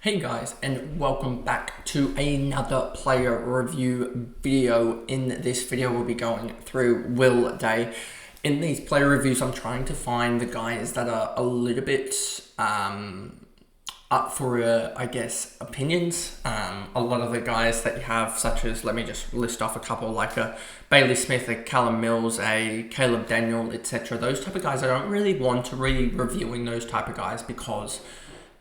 Hey guys, and welcome back to another player review video. In this video, we'll be going through Will Day. In these player reviews, I'm trying to find the guys that are a little bit up for, opinions. A lot of the guys that you have, such as, let me just list off a couple, like a Bailey Smith, a Callum Mills, a Caleb Daniel, etc. Those type of guys, I don't really want to be reviewing those type of guys because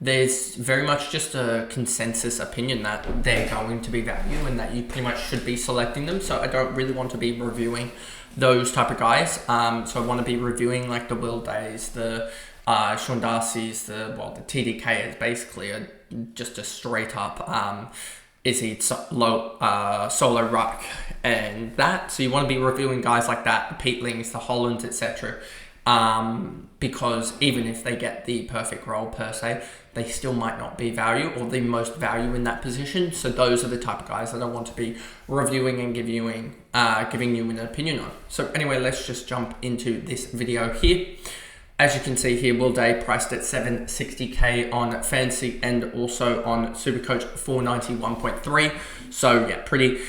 there's very much just a consensus opinion that they're going to be value and that you pretty much should be selecting them. So I don't really want to be reviewing those type of guys. So I want to be reviewing like the Will Days, the Sean Darcy's, the TDK is basically just a straight up solo ruck and that. So you want to be reviewing guys like that, the Peatlings, the Hollands, etc. Because even if they get the perfect role per se, they still might not be value or the most value in that position. So those are the type of guys that I want to be reviewing and giving you an opinion on. So anyway, let's just jump into this video here. As you can see here, Will Day priced at 760k on Fantasy and also on SuperCoach 491.3. So yeah, pretty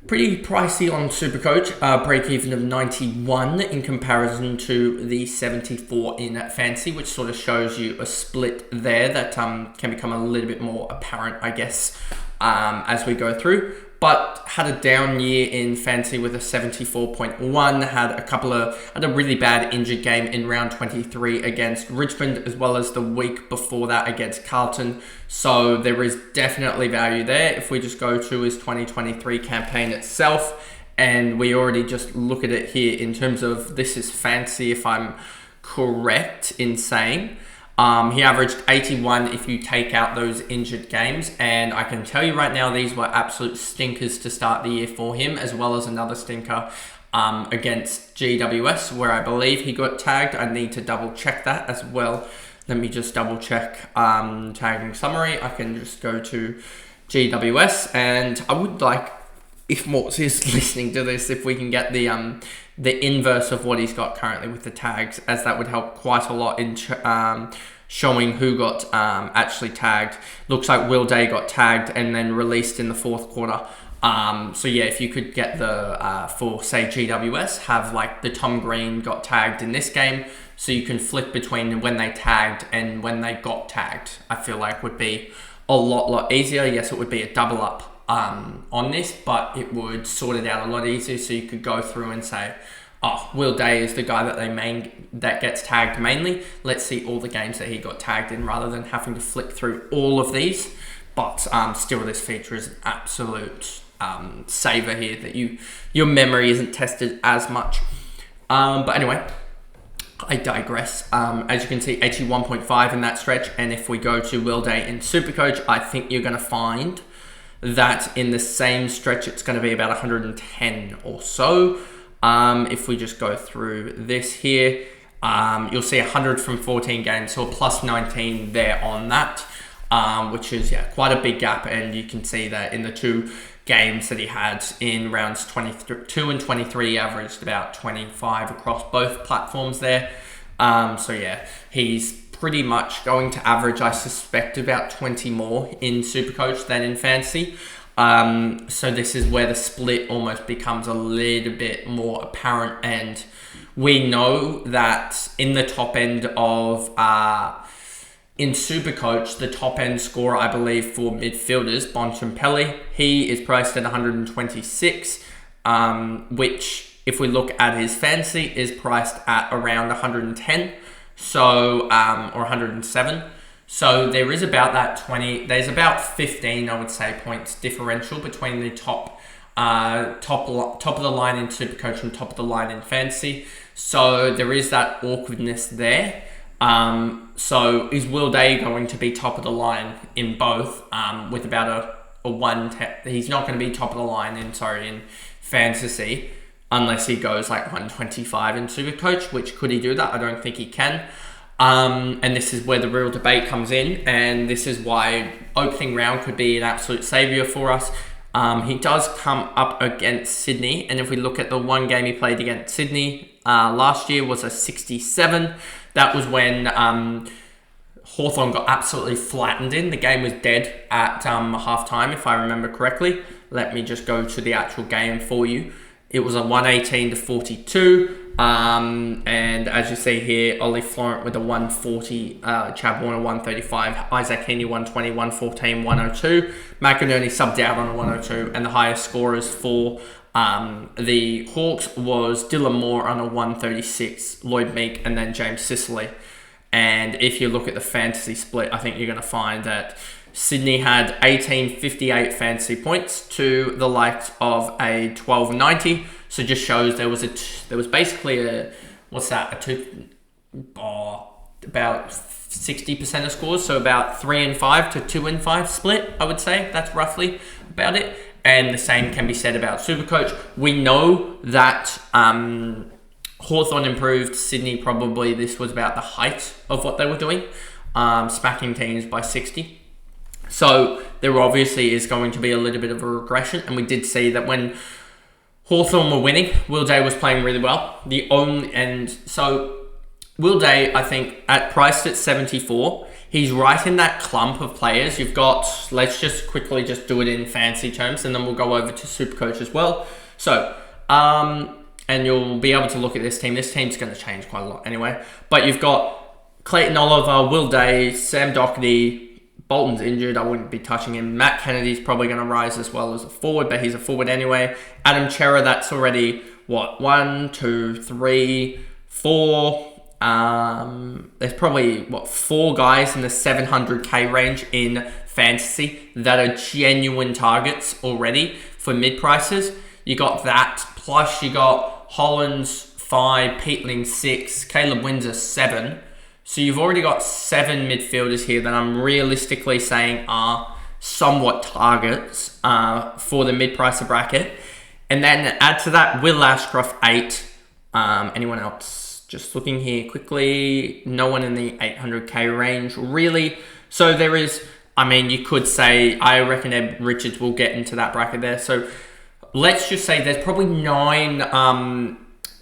pricey on SuperCoach, break even of 91 in comparison to the 74 in Fantasy, which sort of shows you a split there that can become a little bit more apparent, I guess, as we go through. But had a down year in Fantasy with a 74.1, had a really bad injured game in round 23 against Richmond, as well as the week before that against Carlton. So there is definitely value there. If we just go to his 2023 campaign itself, and we already just look at it here in terms of this is Fantasy, if I'm correct in saying. He averaged 81 if you take out those injured games, and I can tell you right now these were absolute stinkers to start the year for him, as well as another stinker against GWS where I believe he got tagged. I need to double check that as well. Let me just double check tagging summary. I can just go to GWS, and I would like, if Morts is listening to this, if we can get the inverse of what he's got currently with the tags, as that would help quite a lot in showing who got actually tagged. Looks like Will Day got tagged and then released in the fourth quarter. So yeah, if you could get the, for say GWS, have like the Tom Green got tagged in this game, so you can flip between when they tagged and when they got tagged, I feel like would be a lot easier. Yes, it would be a double up on this, but it would sort it out a lot easier, so you could go through and say, oh, Will Day is the guy that gets tagged mainly. Let's see all the games that he got tagged in, rather than having to flick through all of these. But still, this feature is an absolute saver here, that your memory isn't tested as much. But anyway, I digress. As you can see, 81.5 in that stretch, and if we go to Will Day in SuperCoach, I think you're going to find that in the same stretch it's going to be about 110 or so. If we just go through this here, you'll see 100 from 14 games, so a plus 19 there on that, which is quite a big gap. And you can see that in the two games that he had in rounds 22 and 23, he averaged about 25 across both platforms there. So yeah, he's pretty much going to average, I suspect, about 20 more in SuperCoach than in Fantasy. So this is where the split almost becomes a little bit more apparent, and we know that in the top end of in SuperCoach, the top end scorer, I believe, for midfielders, Bontempelli, he is priced at 126, which, if we look at his Fantasy, is priced at around 110. So, or 107. So there is about that 20, there's about 15, I would say, points differential between the top of the line in SuperCoach and top of the line in Fantasy. So there is that awkwardness there. So is Will Day going to be top of the line in both, with about a 110? He's not going to be top of the line in Fantasy, unless he goes like 125 in SuperCoach, which could he do that? I don't think he can. And this is where the real debate comes in, and this is why opening round could be an absolute saviour for us. He does come up against Sydney, and if we look at the one game he played against Sydney last year was a 67. That was when Hawthorn got absolutely flattened in. The game was dead at half-time, if I remember correctly. Let me just go to the actual game for you. It was a 118-42. And as you see here, Ollie Florent with a 140, Chad Warner 135, Isaac Heaney 120, 114, 102. McInerney subbed out on a 102, and the highest scorers for the Hawks was Dylan Moore on a 136, Lloyd Meek, and then James Sicily. And if you look at the fantasy split, I think you're going to find that Sydney had 1858 fantasy points to the likes of a 1290. So just shows there was basically about 60% of scores. So about 3 and 5 to 2 and 5 split, I would say. That's roughly about it. And the same can be said about SuperCoach. We know that Hawthorn improved. Sydney probably, this was about the height of what they were doing, smacking teams by 60. So there obviously is going to be a little bit of a regression. And we did see that when Hawthorn were winning, Will Day was playing really well. So Will Day, I think, priced at 74, he's right in that clump of players. You've got, let's just quickly just do it in fancy terms, and then we'll go over to SuperCoach as well. So, and you'll be able to look at this team. This team's going to change quite a lot anyway. But you've got Clayton Oliver, Will Day, Sam Doherty. Bolton's injured, I wouldn't be touching him. Matt Kennedy's probably going to rise as well as a forward, but he's a forward anyway. Adam Chera, that's already, 1, 2, 3, 4. There's probably, 4 guys in the 700k range in fantasy that are genuine targets already for mid-prices. You got that, plus you got Hollins 5, Peatling 6, Caleb Windsor 7. So you've already got 7 midfielders here that I'm realistically saying are somewhat targets for the mid-pricer bracket. And then add to that Will Ashcroft 8. Anyone else? Just looking here quickly. No one in the 800k range, really. So there is, you could say, I reckon Ed Richards will get into that bracket there. So let's just say there's probably 9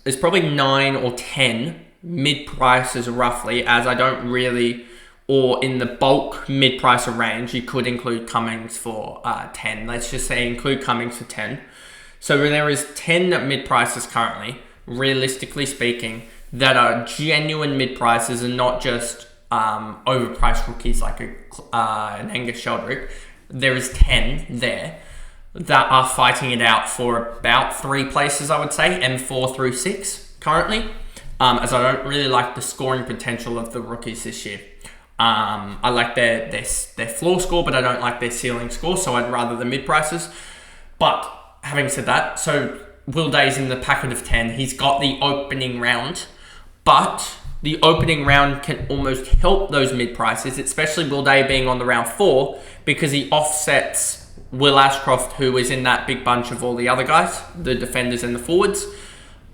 or 10 mid-prices roughly, as I don't really, or in the bulk mid-pricer range, you could include Cummings for 10. Let's just say include Cummings for 10. So there is 10 mid-prices currently, realistically speaking, that are genuine mid-prices and not just overpriced rookies like an Angus Sheldrick. There is 10 there that are fighting it out for about 3 places, I would say, and 4 through 6 currently. As I don't really like the scoring potential of the rookies this year. I like their floor score, but I don't like their ceiling score, so I'd rather the mid-prices. But having said that, so Will Day's in the packet of 10. He's got the opening round, but the opening round can almost help those mid-prices, especially Will Day being on the round 4, because he offsets Will Ashcroft, who is in that big bunch of all the other guys, the defenders and the forwards.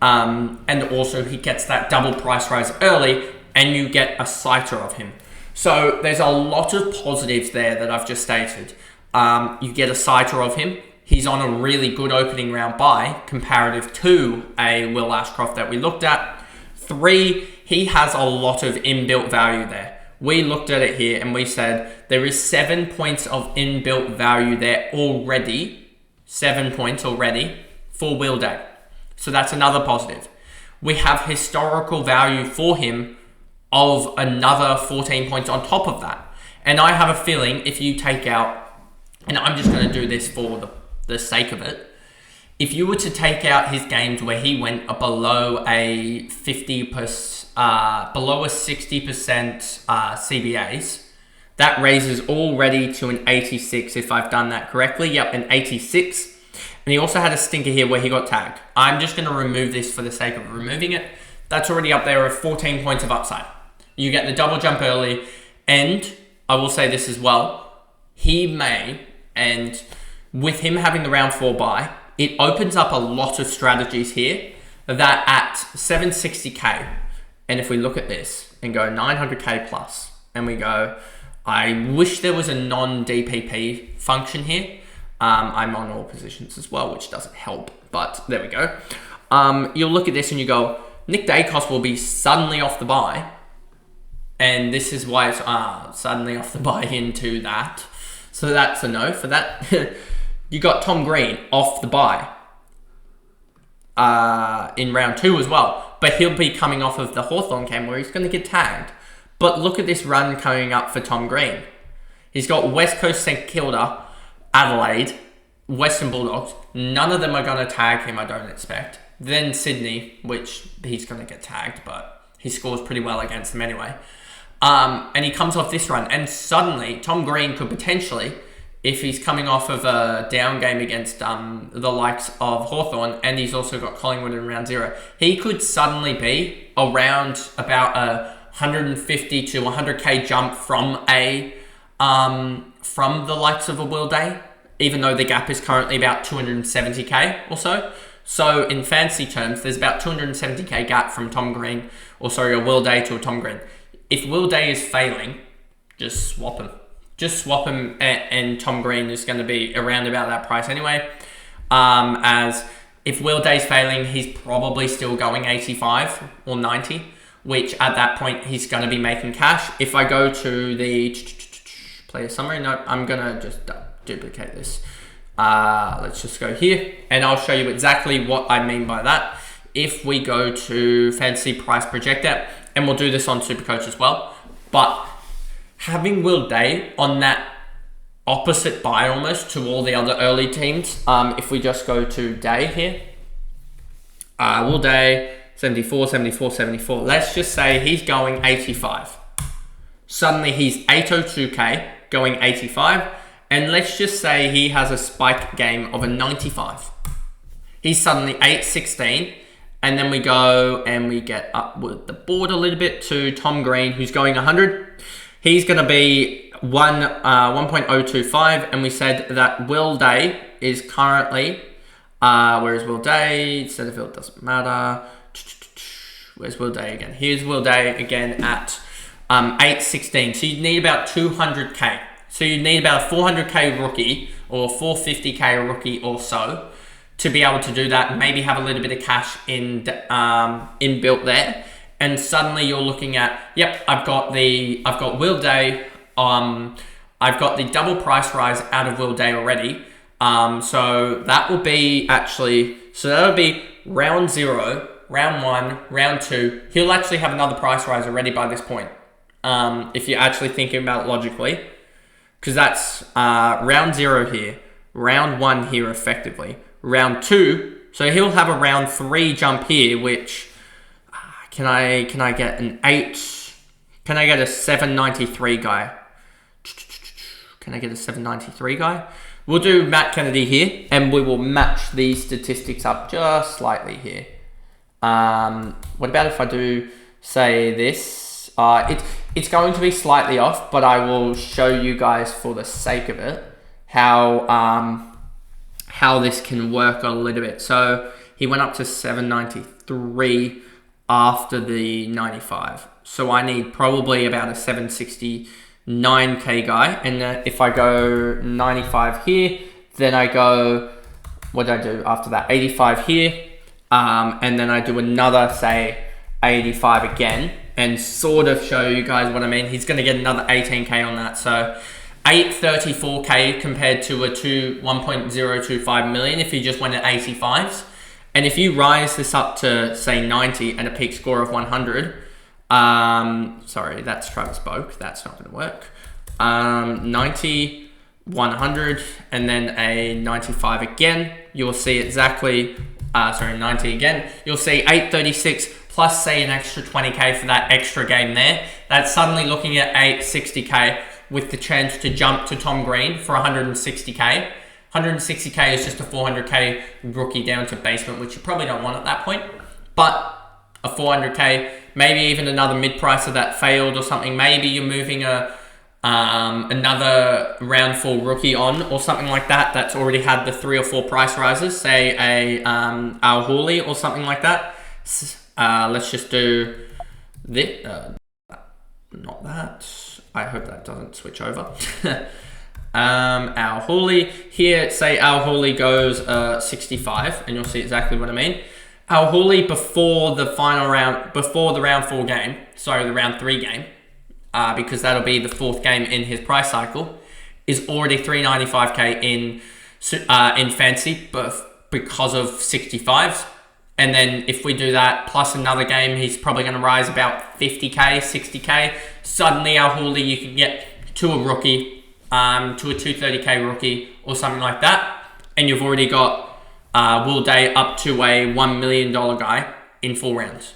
And also he gets that double price rise early, and you get a sighter of him. So there's a lot of positives there that I've just stated. You get a sighter of him. He's on a really good opening round bye comparative to a Will Ashcroft that we looked at. 3, he has a lot of inbuilt value there. We looked at it here and we said there is 7 points of inbuilt value there already. 7 points already for Will Day. So that's another positive. We have historical value for him of another 14 points on top of that. And I have a feeling if you take out, and I'm just going to do this for the sake of it, if you were to take out his games where he went below a 50%, below a 60% CBAs, that raises already to an 86 if I've done that correctly. Yep, an 86. And he also had a stinker here where he got tagged. I'm just going to remove this for the sake of removing it. That's already up there of 14 points of upside. You get the double jump early. And I will say this as well. He may, and with him having the round 4 bye, it opens up a lot of strategies here that at 760k, and if we look at this and go 900k plus, and we go, I wish there was a non-DPP function here. I'm on all positions as well, which doesn't help, but there we go. You'll look at this and you go, Nick Dacos will be suddenly off the bye, And this is why it's suddenly off the buy into that. So that's a no for that. You got Tom Green off the buy in round 2 as well. But he'll be coming off of the Hawthorn game where he's going to get tagged. But look at this run coming up for Tom Green. He's got West Coast St Kilda, Adelaide, Western Bulldogs. None of them are going to tag him, I don't expect. Then Sydney, which he's going to get tagged, but he scores pretty well against them anyway. And he comes off this run, and suddenly Tom Green could potentially, if he's coming off of a down game against the likes of Hawthorn, and he's also got Collingwood in round 0, he could suddenly be around about a 150 to 100k jump from the likes of a Will Day, even though the gap is currently about 270k or so. So in fantasy terms, there's about 270k gap from Tom Green, or sorry, a Will Day to a Tom Green. If Will Day is failing, just swap him. Just swap him, and Tom Green is going to be around about that price anyway. As if Will Day's failing, he's probably still going 85 or 90, which at that point he's going to be making cash. If I go to the player summary, no, I'm going to just duplicate this. Let's just go here, and I'll show you exactly what I mean by that. If we go to Fantasy Price Projector, and we'll do this on SuperCoach as well, but having Will Day on that opposite buy almost to all the other early teams, if we just go to Day here, Will Day, 74, 74, 74. Let's just say he's going 85. Suddenly he's 802k going 85, and let's just say he has a spike game of a 95. He's suddenly 816. And then we go and we get up with the board a little bit to Tom Green, who's going 100. He's going to be 1.025. And we said that Will Day is currently, where is Will Day? Centerfield doesn't matter. Where's Will Day again? Here's Will Day again at 816. So you need about 200k. So you need about a 400k rookie or 450k rookie or so to be able to do that, maybe have a little bit of cash inbuilt there, and suddenly you're looking at, yep, I've got Will Day, I've got the double price rise out of Will Day already, so that will be that'll be round 0, round 1, round 2. He'll actually have another price rise already by this point, if you're actually thinking about it logically, because that's round 0 here, round 1 here effectively. Round 2, so he'll have a round 3 jump here, which can I get an 8? Can I get a 793 guy? Can I get a 793 guy? We'll do Matt Kennedy here, and we will match these statistics up just slightly here. What about if I do say this? It's going to be slightly off, but I will show you guys for the sake of it how this can work a little bit. So he went up to 793 after the 95. So I need probably about a 769k guy. And if I go 95 here, then I go, what did I do after that? 85 here. And then I do another, say, 85 again, and sort of show you guys what I mean. He's going to get another 18k on that. So 834k compared to a 1.025 million if you just went at 85s. And if you rise this up to, say, 90 and a peak score of 100, sorry, that's Travis Boak, that's not going to work. 90, 100, and then a 95 again, you'll see exactly, 90 again, you'll see 836 plus, say, an extra 20k for that extra game there. That's suddenly looking at 860k. With the chance to jump to Tom Green for 160k. 160k is just a 400k rookie down to basement, which you probably don't want at that point. But a 400k, maybe even another mid-pricer that failed or something. Maybe you're moving another round 4 rookie on or something like that that's already had the 3 or 4 price rises, say a Al Hooley or something like that. Let's just do this. Not that. I hope that doesn't switch over. Al Hooley. Here, say Al Hooley goes 65, and you'll see exactly what I mean. Al Hooley before the final round, before the round 4 game, sorry, the round 3 game, because that'll be the 4th game in his price cycle, is already 395k in fantasy, but because of 65s. And then if we do that plus another game, he's probably going to rise about 50k, 60k. Suddenly our Hooley, you can get to a rookie, to a 230k rookie or something like that. And you've already got Will Day up to a $1 million guy in 4 rounds.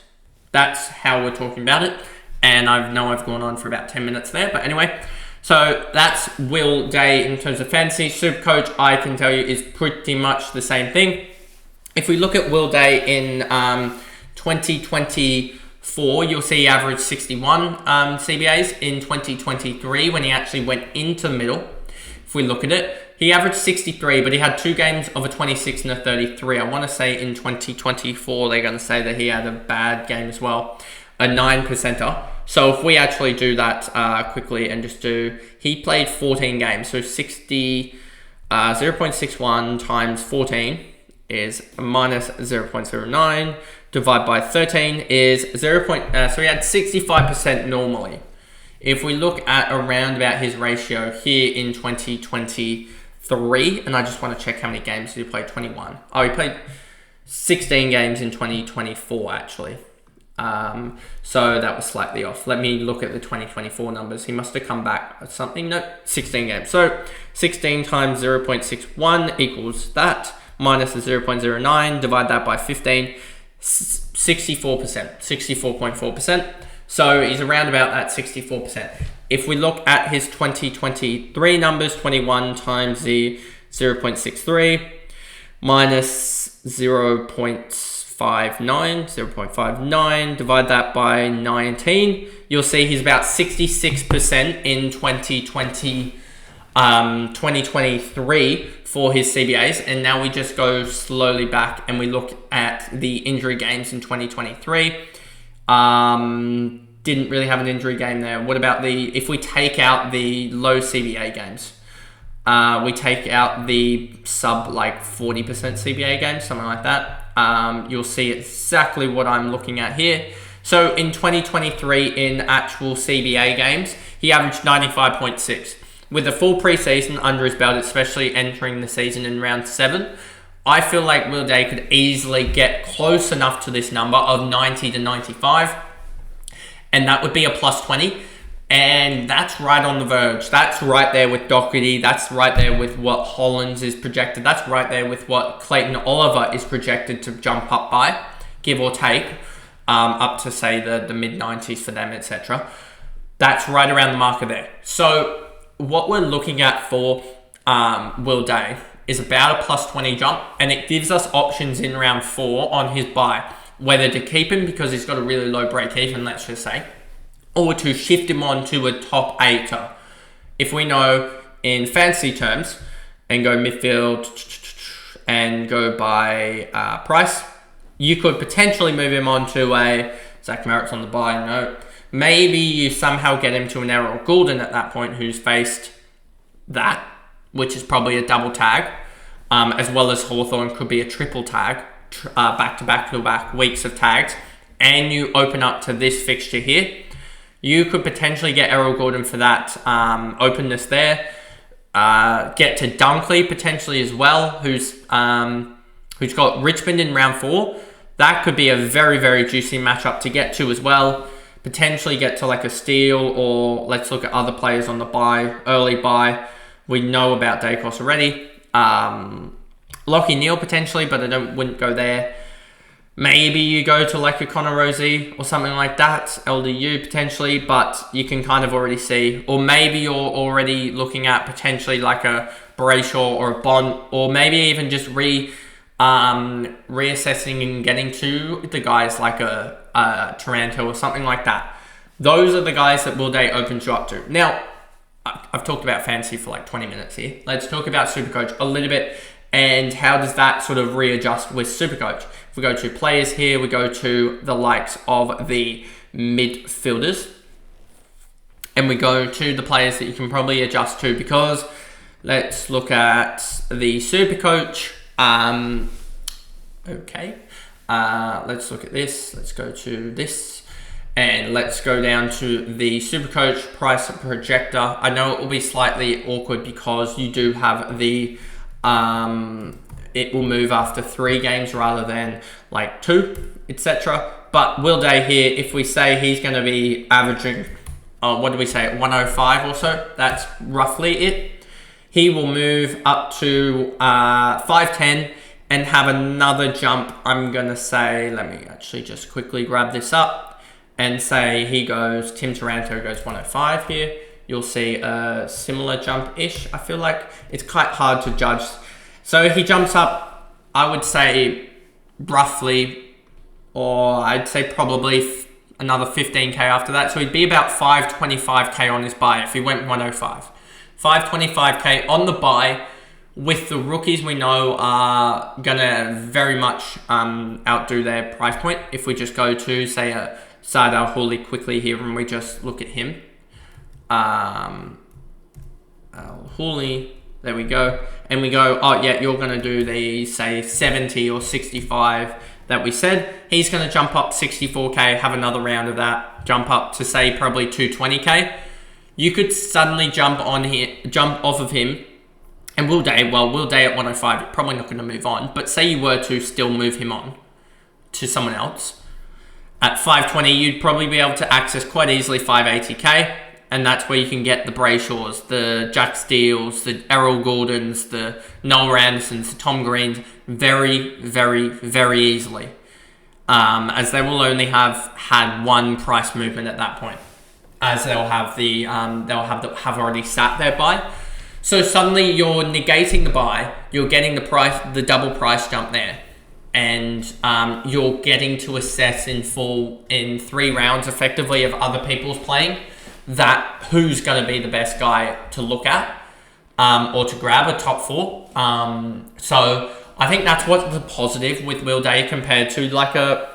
That's how we're talking about it. And I know I've gone on for about 10 minutes there. But anyway, so that's Will Day in terms of fantasy. SuperCoach, I can tell you, is pretty much the same thing. If we look at Will Day in 2024, you'll see he averaged 61 CBAs in 2023 when he actually went into the middle. If we look at it, he averaged 63, but he had 2 games of a 26 and a 33. I want to say in 2024, they're going to say that he had a bad game as well, a 9%er. So if we actually do that quickly and just do, he played 14 games, so 0.61 times 14 is minus 0.09, divide by 13 is 0. So he had 65% normally. If we look at around about his ratio here in 2023, and I just want to check how many games did he play, 21. Oh, he played 16 games in 2024 actually. So that was slightly off. Let me look at the 2024 numbers. He must have come back or something. No, 16 games. So 16 times 0.61 equals that. Minus the 0.09, divide that by 15, 64%, 64.4%. So he's around about that 64%. If we look at his 2023 numbers, 21 times the 0.63 minus 0.59, divide that by 19, you'll see he's about 66% in 2023 for his CBAs, and now we just go slowly back and we look at the injury games in 2023. Didn't really have an injury game there. What about if we take out the low CBA games, we take out the sub 40% CBA games, something like that, you'll see exactly what I'm looking at here. So in 2023 in actual CBA games, he averaged 95.6. With a full preseason under his belt, especially entering the season in round 7, I feel like Will Day could easily get close enough to this number of 90 to 95, and that would be a plus 20, and that's right on the verge. That's right there with Doherty. That's right there with what Hollins is projected. That's right there with what Clayton Oliver is projected to jump up by, give or take, up to say the mid-90s for them, etc. That's right around the marker there. So what we're looking at for Will Day is about a plus 20 jump, and it gives us options in round 4 on his buy, whether to keep him because he's got a really low break even, let's just say, or to shift him on to a top 8er. If we know in fantasy terms and go midfield and go by price, you could potentially move him on to a Zach Merritt's on the buy note. Maybe you somehow get him to an Errol Goulden at that point, who's faced that, which is probably a double tag, as well as Hawthorn could be a triple tag, back-to-back weeks of tags, and you open up to this fixture here. You could potentially get Errol Goulden for that openness there. Get to Dunkley potentially as well, who's got Richmond in round 4. That could be a very, very juicy matchup to get to as well. Potentially get to a steal, or let's look at other players on the buy, early buy. We know about Dacos already. Lockie Neal potentially, but I wouldn't go there. Maybe you go to a Connor Rosie or something like that, LDU potentially, but you can kind of already see. Or maybe you're already looking at potentially a Brayshaw or a Bond, or maybe even just reassessing and getting to the guys like a Taranto or something like that. Those are the guys that Will Day opens you up to. Now, I've talked about fantasy for 20 minutes here. Let's talk about SuperCoach a little bit, and how does that sort of readjust with SuperCoach. If we go to players here, we go to the likes of the midfielders, and we go to the players that you can probably adjust to, because let's look at the SuperCoach. Okay. Let's look at this. Let's go to this. And let's go down to the SuperCoach price projector. I know it will be slightly awkward because you do have the, it will move after 3 games rather than like 2, etc. But Will Day here, if we say he's going to be averaging, what do we say, 105 or so, that's roughly it. He will move up to 510 and have another jump. I'm going to say, let me actually just quickly grab this up. And say he goes, Tim Taranto goes 105 here. You'll see a similar jump-ish. I feel like it's quite hard to judge. So he jumps up, I would say roughly, or I'd say probably another 15k after that. So he'd be about 525k on his buy if he went 105. 525k on the buy with the rookies we know are going to very much outdo their price point. If we just go to, say, a Sardar Hooley quickly here and we just look at him. Hooley, there we go. And we go, oh yeah, you're going to do the, say, 70 or 65 that we said. He's going to jump up 64k, have another round of that, jump up to, say, probably 220k. You could suddenly jump off of him. And Will Day at 105, you're probably not going to move on. But say you were to still move him on to someone else. At 520, you'd probably be able to access quite easily 580k. And that's where you can get the Brayshaws, the Jack Steeles, the Errol Gordons, the Noel Andersons, the Tom Greens, very, very, very easily. As they will only have had one price movement at that point. As they'll have have already sat their buy. So suddenly you're negating the buy, you're getting the double price jump there. And you're getting to assess in full in 3 rounds effectively of other people's playing that who's going to be the best guy to look at or to grab a top 4. So I think that's what's the positive with Will Day compared to like a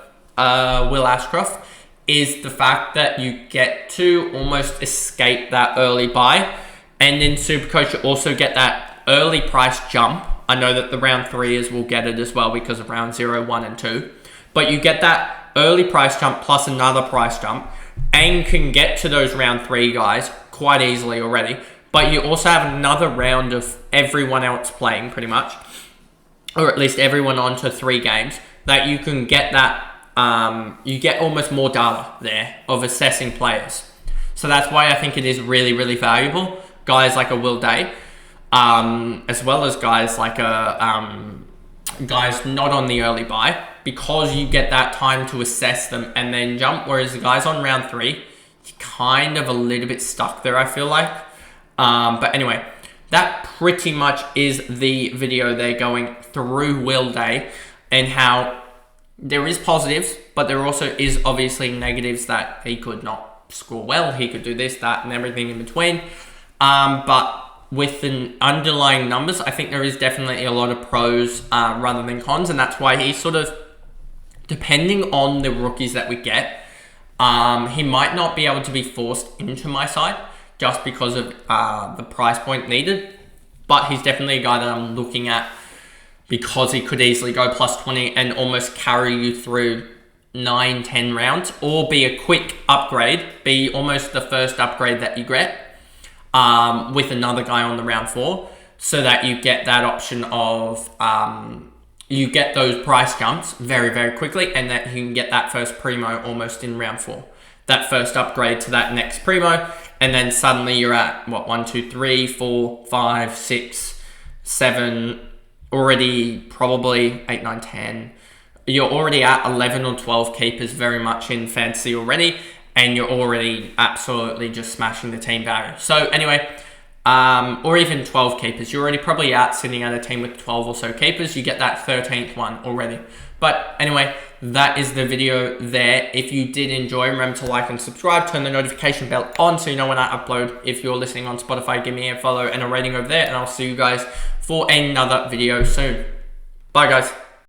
Will Ashcroft is the fact that you get to almost escape that early buy. And in SuperCoach you also get that early price jump. I know that the round 3s will get it as well because of round 0, 1 and 2. But you get that early price jump plus another price jump and can get to those round 3 guys quite easily already. But you also have another round of everyone else playing pretty much, or at least everyone onto 3 games, that you can get that, you get almost more data there of assessing players. So that's why I think it is really, really valuable. Guys like a Will Day, as well as guys like guys not on the early buy, because you get that time to assess them and then jump. Whereas the guys on round 3, you're kind of a little bit stuck there, I feel like. But anyway, that pretty much is the video there going through Will Day and how there is positives, but there also is obviously negatives that he could not score well. He could do this, that, and everything in between. But with the underlying numbers, I think there is definitely a lot of pros rather than cons, and that's why he's sort of, depending on the rookies that we get, he might not be able to be forced into my side just because of the price point needed, but he's definitely a guy that I'm looking at because he could easily go plus 20 and almost carry you through 9, 10 rounds, or be a quick upgrade, be almost the first upgrade that you get. With another guy on the round 4, so that you get that option of you get those price jumps very, very quickly, and that you can get that first primo almost in round 4, that first upgrade to that next primo, and then suddenly you're at what, 1, 2, 3, 4, 5, 6, 7, already probably 8, 9, 10. You're already at 11 or 12 keepers very much in fantasy already. And you're already absolutely just smashing the team value. So anyway, or even 12 keepers. You're already probably out sitting at a team with 12 or so keepers. You get that 13th one already. But anyway, that is the video there. If you did enjoy, remember to like and subscribe. Turn the notification bell on so you know when I upload. If you're listening on Spotify, give me a follow and a rating over there. And I'll see you guys for another video soon. Bye, guys.